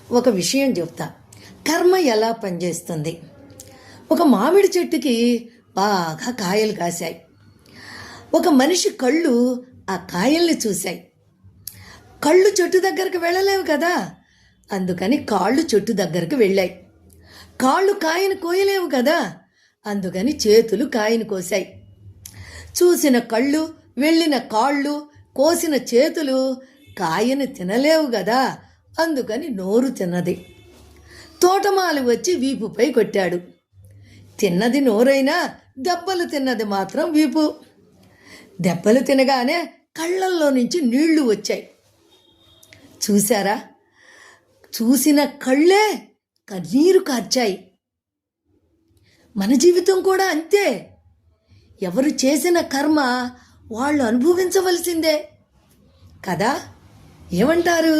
ఒక విషయం చెప్తా. కర్మ ఎలా పనిచేస్తుంది. ఒక మామిడి చెట్టుకి బాగా కాయలు కాశాయి. ఒక మనిషి కళ్ళు ఆ కాయల్ని చూశాయి. కళ్ళు చెట్టు దగ్గరకు వెళ్ళలేవు కదా, అందుకని కాళ్ళు చెట్టు దగ్గరకు వెళ్ళాయి. కాళ్ళు కాయను కోయలేవు కదా, అందుకని చేతులు కాయను కోసాయి. చూసిన కళ్ళు, వెళ్ళిన కాళ్ళు, కోసిన చేతులు కాయను తినలేవు కదా, అందుకని నోరు తిన్నది. తోటమాలి వచ్చి వీపుపై కొట్టాడు. తిన్నది నోరైనా దెబ్బలు తిన్నది మాత్రం వీపు. దెబ్బలు తినగానే కళ్ళల్లో నుంచి నీళ్లు వచ్చాయి. చూశారా, చూసిన కళ్ళే కన్నీరు కార్చాయి. మన జీవితం కూడా అంతే. ఎవరు చేసిన కర్మ వాళ్ళు అనుభవించవలసిందే కదా, ఏమంటారు?